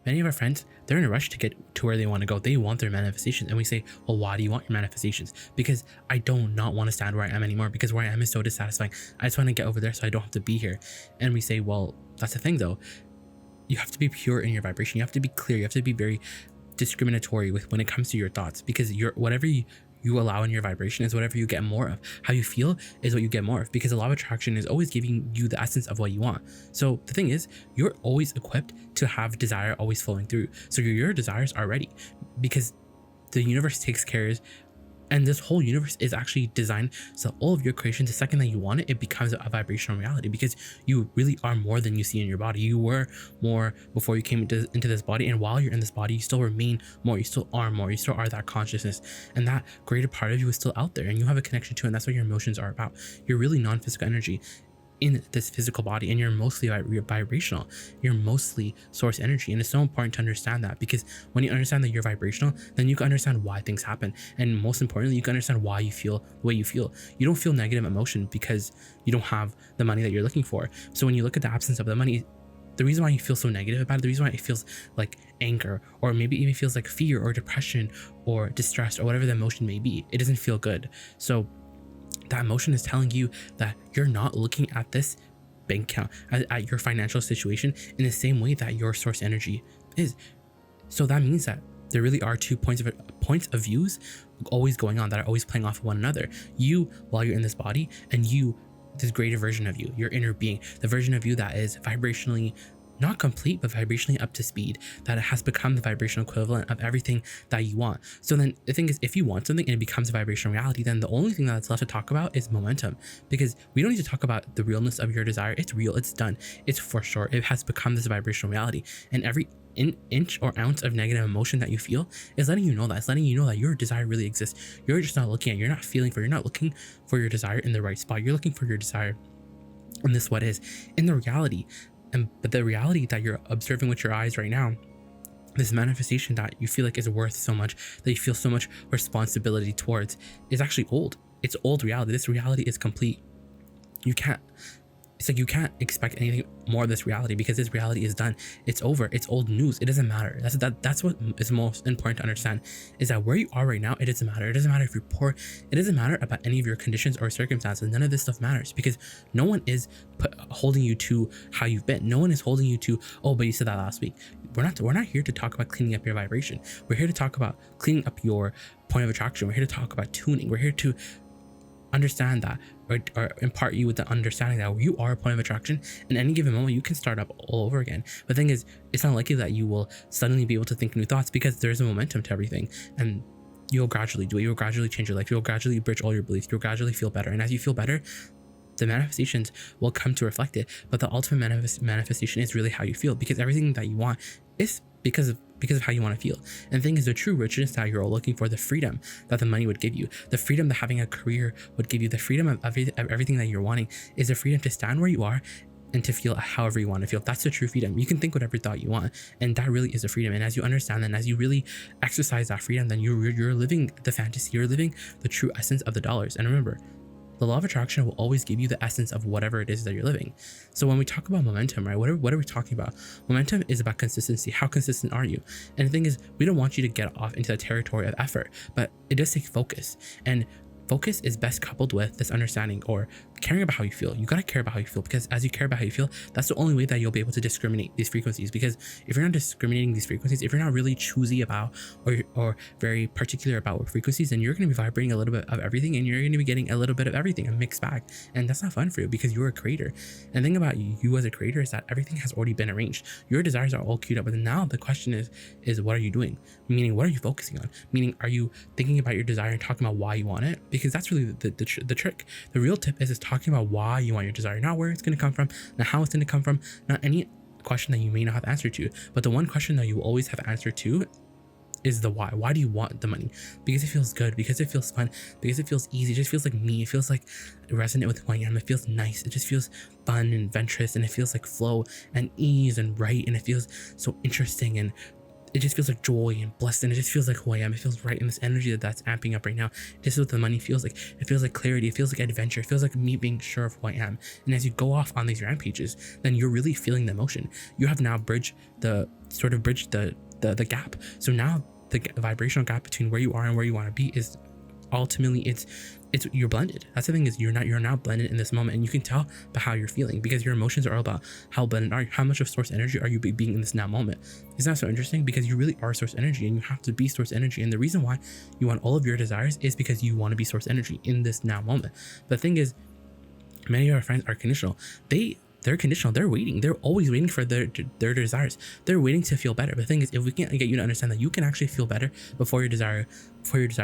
many of our friends, they're in a rush to get to where they want to go. They want their manifestations. And we say, well, why do you want your manifestations? Because I don't not want to stand where I am anymore, because where I am is so dissatisfying. I just want to get over there so I don't have to be here. And we say, well, that's the thing though. You have to be pure in your vibration. You have to be clear. You have to be very discriminatory with when it comes to your thoughts, because whatever you allow in your vibration is whatever you get more of. How you feel is what you get more of, because the law of attraction is always giving you the essence of what you want. So the thing is, you're always equipped to have desire always flowing through. So your desires are ready, because the universe takes care of. And this whole universe is actually designed so all of your creations, the second that you want it, it becomes a vibrational reality, because you really are more than you see in your body. You were more before you came into this body, and while you're in this body, you still remain more. You still are more. You still are that consciousness, and that greater part of you is still out there, and you have a connection to it. And that's what your emotions are about. You're really non-physical energy in this physical body, and you're mostly vibrational. You're mostly source energy, and it's so important to understand that, because when you understand that you're vibrational, then you can understand why things happen, and most importantly, you can understand why you feel the way you feel. You don't feel negative emotion because you don't have the money that you're looking for. So when you look at the absence of the money, the reason why you feel so negative about it, the reason why it feels like anger, or maybe even feels like fear or depression or distress or whatever the emotion may be, it doesn't feel good. So that emotion is telling you that you're not looking at this bank account, at your financial situation in the same way that your source energy is. So that means that there really are two points of views always going on that are always playing off of one another. You, while you're in this body, and you, this greater version of you, your inner being, the version of you that is vibrationally not complete, but vibrationally up to speed, that it has become the vibrational equivalent of everything that you want. So then the thing is, if you want something and it becomes a vibrational reality, then the only thing that's left to talk about is momentum, because we don't need to talk about the realness of your desire. It's real, it's done, it's for sure. It has become this vibrational reality, and every inch or ounce of negative emotion that you feel is letting you know that. It's letting you know that your desire really exists. You're just not looking at, you're not feeling for, you're not looking for your desire in the right spot. You're looking for your desire in this what is, in the reality. But the reality that you're observing with your eyes right now, this manifestation that you feel like is worth so much, that you feel so much responsibility towards, is actually old. It's old reality. This reality is complete. It's like you can't expect anything more of this reality, because this reality is done. It's over. It's old news. It doesn't matter. That's what is most important to understand, is that where you are right now, it doesn't matter. It doesn't matter if you're poor. It doesn't matter about any of your conditions or circumstances. None of this stuff matters, because no one is holding you to how you've been. No one is holding you to, oh, but you said that last week. We're not here to talk about cleaning up your vibration. We're here to talk about cleaning up your point of attraction. We're here to talk about tuning. We're here to understand that, or impart you with the understanding that you are a point of attraction. In any given moment, you can start up all over again. But the thing is, it's not likely that you will suddenly be able to think new thoughts, because there's a momentum to everything, and you'll gradually do it. You'll gradually change your life. You'll gradually bridge all your beliefs. You'll gradually feel better, and as you feel better, the manifestations will come to reflect it. But the ultimate manifestation is really how you feel, because everything that you want is because of how you want to feel. And the thing is, the true richness that you're all looking for, the freedom that the money would give you, the freedom that having a career would give you, the freedom of everything that you're wanting, is the freedom to stand where you are and to feel however you want to feel. That's the true freedom. You can think whatever thought you want, and that really is the freedom. And as you understand that, and as you really exercise that freedom, then you're living the fantasy. You're living the true essence of the dollars. And remember, the law of attraction will always give you the essence of whatever it is that you're living. So when we talk about momentum, right, what are we talking about? Momentum is about consistency. How consistent are you? And the thing is, we don't want you to get off into the territory of effort, but it does take focus. And focus is best coupled with this understanding, or caring about how you feel. You gotta care about how you feel, because as you care about how you feel, that's the only way that you'll be able to discriminate these frequencies. Because if you're not discriminating these frequencies, if you're not really choosy about, or very particular about what frequencies, then you're gonna be vibrating a little bit of everything, and you're gonna be getting a little bit of everything, a mixed bag. And that's not fun for you, because you're a creator. And the thing about you as a creator is that everything has already been arranged. Your desires are all queued up, but now the question is what are you doing? Meaning, what are you focusing on? Meaning, are you thinking about your desire and talking about why you want it? Because that's really the trick. The real tip is talking about why you want your desire, not where it's going to come from, not how it's going to come from, not any question that you may not have answer to, but the one question that you will always have answer to is the why. Why do you want the money? Because it feels good, because it feels fun, because it feels easy. It just feels like me. It feels like resonant with who I am. It feels nice. It just feels fun and adventurous, and it feels like flow and ease and right, and it feels so interesting, and it just feels like joy and blessed, and it just feels like who I am. It feels right in this energy that's amping up right now. This is what the money feels like. It feels like clarity. It feels like adventure. It feels like me being sure of who I am. And as you go off on these rampages, then you're really feeling the emotion. You have now bridged the gap. So now the vibrational gap between where you are and where you want to be is ultimately it's you're blended. That's the thing, is you're now blended in this moment, and you can tell by how you're feeling, because your emotions are all about how blended are you, how much of source energy are you being in this now moment. Isn't that so interesting? Because you really are source energy, and you have to be source energy. And the reason why you want all of your desires is because you want to be source energy in this now moment. But the thing is, many of our friends are conditional. They're conditional. They're waiting. They're always waiting for their desires. They're waiting to feel better. But the thing is, if we can't get you to understand that you can actually feel better before your desire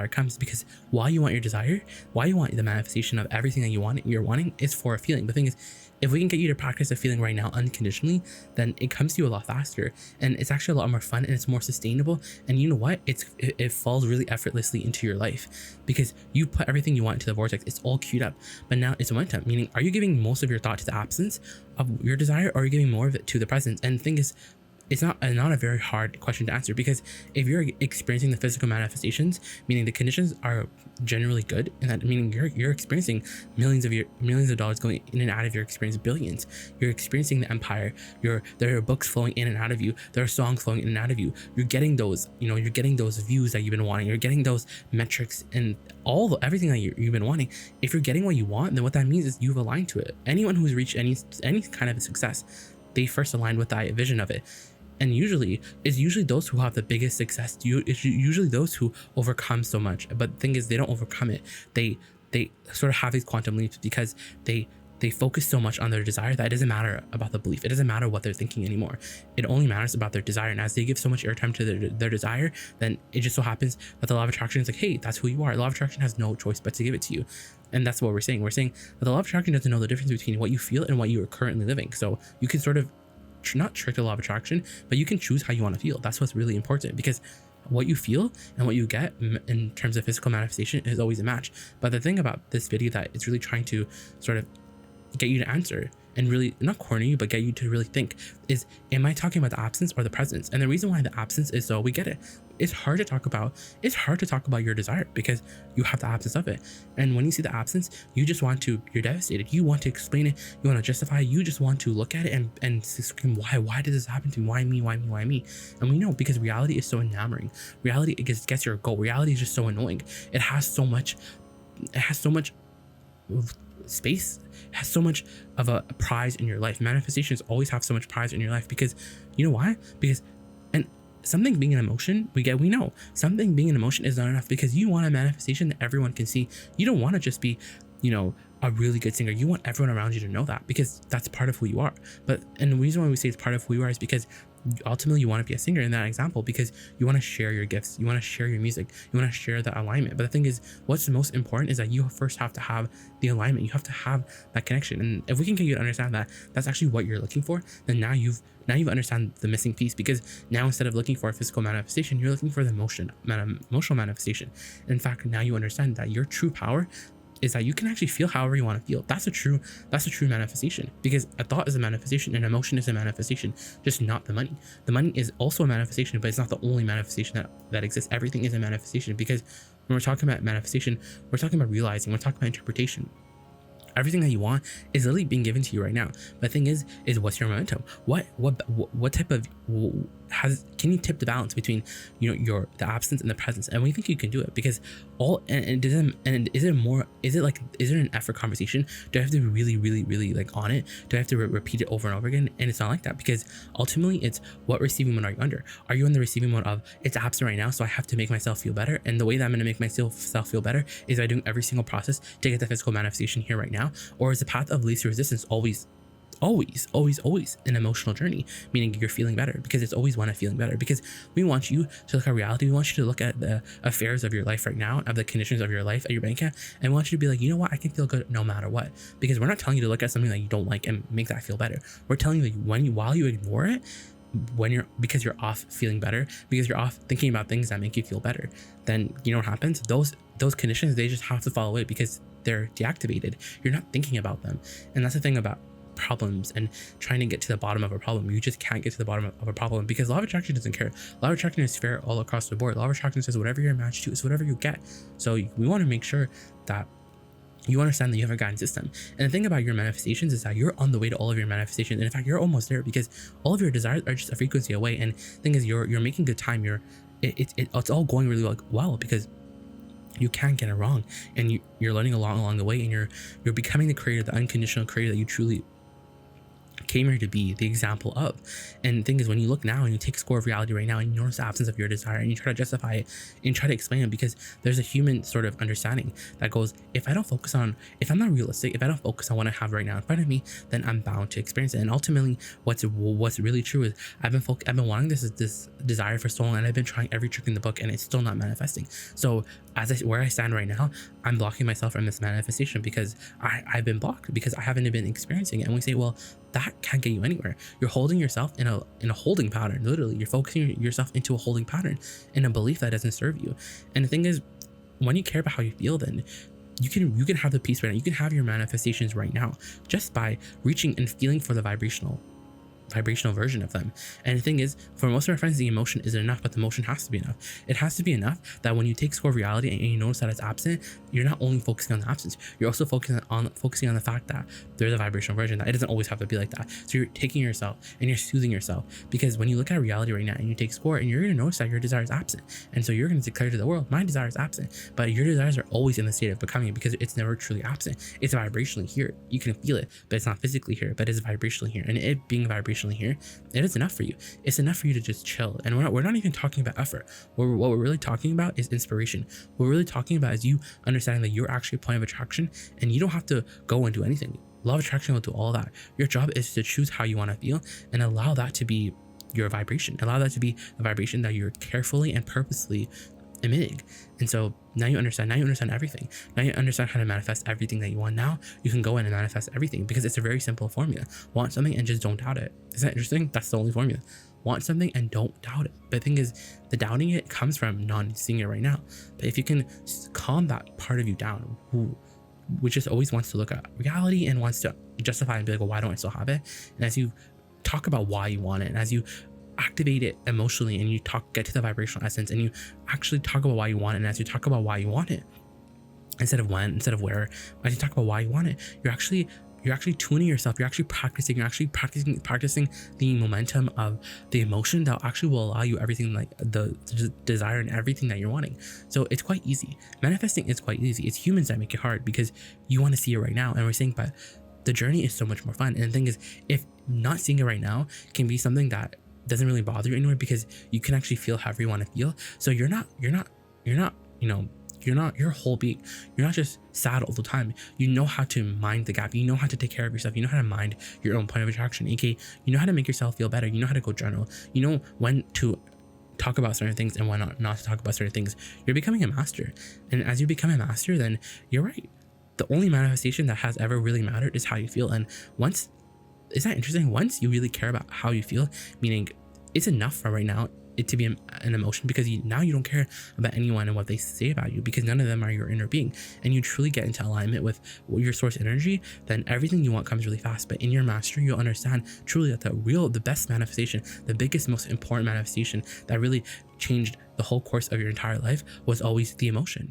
comes, because while you want your desire, while you want the manifestation of everything that you're wanting is for a feeling. The thing is, if we can get you to practice a feeling right now unconditionally, then it comes to you a lot faster, and it's actually a lot more fun, and it's more sustainable. And you know what? It falls really effortlessly into your life, because you put everything you want into the vortex. It's all queued up, but now it's momentum. Meaning, are you giving most of your thought to the absence of your desire, or are you giving more of it to the present? And the thing is, it's not a very hard question to answer, because if you're experiencing the physical manifestations, meaning the conditions are generally good, and that meaning you're experiencing millions of dollars going in and out of your experience, billions. You're experiencing the empire. There are books flowing in and out of you. There are songs flowing in and out of you. You're getting those, you're getting those views that you've been wanting. You're getting those metrics and everything that you've been wanting. If you're getting what you want, then what that means is you've aligned to it. Anyone who's reached any kind of success, they first aligned with that vision of it. And it's usually those who have the biggest success. It's usually those who overcome so much. But the thing is, they don't overcome it. They sort of have these quantum leaps, because they focus so much on their desire that it doesn't matter about the belief. It doesn't matter what they're thinking anymore. It only matters about their desire. And as they give so much airtime to their desire, then it just so happens that the law of attraction is like, hey, that's who you are. The law of attraction has no choice but to give it to you. And that's what we're saying. We're saying that the law of attraction doesn't know the difference between what you feel and what you are currently living. So you can sort of not trick the law of attraction, but you can choose how you want to feel. That's what's really important, because what you feel and what you get in terms of physical manifestation is always a match. But the thing about this video that it's really trying to sort of get you to answer, and really not corner you, but get you to really think, is, am I talking about the absence or the presence? And the reason why the absence is, so we get it. It's hard to talk about your desire, because you have the absence of it. And when you see the absence, you're devastated. You want to explain it. You want to justify it. You just want to look at it and scream, why did this happen to me? Why me? Why me? Why me? And we know, because reality is so enamoring. Reality, it gets your goal. Reality is just so annoying. It has so much space, has so much of a prize in your life. Manifestations always have so much prize in your life, because you know why? Because something being an emotion, we know something being an emotion is not enough, because you want a manifestation that everyone can see. You don't want to just be, a really good singer. You want everyone around you to know that, because that's part of who you are. And the reason why we say it's part of who you are is because ultimately you want to be a singer in that example, because you want to share your gifts, you want to share your music, you want to share that alignment. But the thing is, what's the most important is that you first have to have the alignment. You have to have that connection. And if we can get you to understand that that's actually what you're looking for, then now you've understand the missing piece, because now instead of looking for a physical manifestation, you're looking for the emotional manifestation. In fact, now you understand that your true power is that you can actually feel however you want to feel. That's a true manifestation, because a thought is a manifestation, and emotion is a manifestation, just not the money. The money is also a manifestation, but it's not the only manifestation that exists. Everything is a manifestation, because when we're talking about manifestation, we're talking about realizing, we're talking about interpretation. Everything that you want is literally being given to you right now. But the thing is what's your momentum? What type of can you tip the balance between the absence and the presence? And we think you can do it, because is it an effort conversation? Do I have to be really, really, really like on it? Do I have to repeat it over and over again? And it's not like that, because ultimately it's what receiving mode are you under? Are you in the receiving mode of it's absent right now, so I have to make myself feel better? And the way that I'm going to make myself feel better is by doing every single process to get the physical manifestation here right now? Or is the path of least resistance always an emotional journey, meaning you're feeling better, because it's always one of feeling better? Because we want you to look at reality. We want you to look at the affairs of your life right now, of the conditions of your life at your bank account, and we want you to be like, you know what, I can feel good no matter what. Because we're not telling you to look at something that you don't like and make that feel better. We're telling you that while you ignore it, because you're off feeling better, because you're off thinking about things that make you feel better, then you know what happens? Those conditions, they just have to fall away, because they're deactivated. You're not thinking about them. And that's the thing about problems and trying to get to the bottom of a problem. You just can't get to the bottom of a problem, because law of attraction doesn't care. Law of attraction is fair all across the board. Law of attraction says whatever you're matched to is whatever you get. So we want to make sure that you understand that you have a guidance system. And the thing about your manifestations is that you're on the way to all of your manifestations. And in fact, you're almost there, because all of your desires are just a frequency away. And the thing is, you're making good time. It's all going really well, because you can't get it wrong, and you're learning along the way, and you're becoming the creator, the unconditional creator that you truly came here to be the example of. And the thing is, when you look now and you take score of reality right now and you notice the absence of your desire and you try to justify it and try to explain it, because there's a human sort of understanding that goes, if I'm not realistic, if I don't focus on what I have right now in front of me, then I'm bound to experience it. And ultimately, what's really true is I've been wanting this desire for so long, and I've been trying every trick in the book, and it's still not manifesting. So where I stand right now, I'm blocking myself from this manifestation, because I've been blocked, because I haven't been experiencing it. And we say, well, that can't get you anywhere. You're holding yourself in a holding pattern. Literally, you're focusing yourself into a holding pattern in a belief that doesn't serve you. And the thing is, when you care about how you feel, then you can have the peace right now. You can have your manifestations right now just by reaching and feeling for the vibrational version of them. And the thing is, for most of our friends, the emotion isn't enough, but the emotion has to be enough. It has to be enough that when you take score of reality and you notice that it's absent, you're not only focusing on the absence, you're also focusing on the fact that there's a vibrational version, that it doesn't always have to be like that. So you're taking yourself and you're soothing yourself, because when you look at reality right now and you take score, and you're going to notice that your desire is absent, and so you're going to declare to the world, my desire is absent. But your desires are always in the state of becoming, because it's never truly absent. It's vibrationally here. You can feel it, but it's not physically here, but it's vibrationally here. And it being vibrationally here, it is enough for you. It's enough for you to just chill. And we're not even talking about effort. What we're really talking about is inspiration. What we're really talking about is you understanding that you're actually a point of attraction, and you don't have to go and do anything. Law of attraction will do all that. Your job is to choose how you want to feel and allow that to be your vibration. Allow that to be the vibration that you're carefully and purposely emitting. And so now you understand everything. Now you understand how to manifest everything that you want. Now you can go in and manifest everything, because it's a very simple formula. Want something and just don't doubt it. Isn't that interesting? That's the only formula. Want something and don't doubt it. But the thing is, the doubting it comes from not seeing it right now. But if you can calm that part of you down, which just always wants to look at reality and wants to justify and be like, well, why don't I still have it? And as you talk about why you want it, and as you activate it emotionally, and you get to the vibrational essence, and you actually talk about why you want it, and as you talk about why you want it, instead of when, instead of where, as you talk about why you want it, you're actually tuning yourself. You're actually practicing the momentum of the emotion that actually will allow you everything, like the desire and everything that you're wanting. So it's quite easy. Manifesting is quite easy. It's humans that make it hard, because you want to see it right now, and we're saying, but the journey is so much more fun. And the thing is, if not seeing it right now can be something that doesn't really bother you anymore, because you can actually feel however you want to feel. So you're your whole being. You're not just sad all the time. You know how to mind the gap. You know how to take care of yourself. You know how to mind your own point of attraction. aka you know how to make yourself feel better. You know how to go journal. You know when to talk about certain things and when not to talk about certain things. You're becoming a master. And as you become a master, then you're right. The only manifestation that has ever really mattered is how you feel. And isn't that interesting? Once you really care about how you feel, meaning it's enough for right now it to be an emotion, because now you don't care about anyone and what they say about you, because none of them are your inner being, and you truly get into alignment with your source energy, then everything you want comes really fast. But in your mastery, you'll understand truly that the best manifestation, the biggest, most important manifestation that really changed the whole course of your entire life was always the emotion.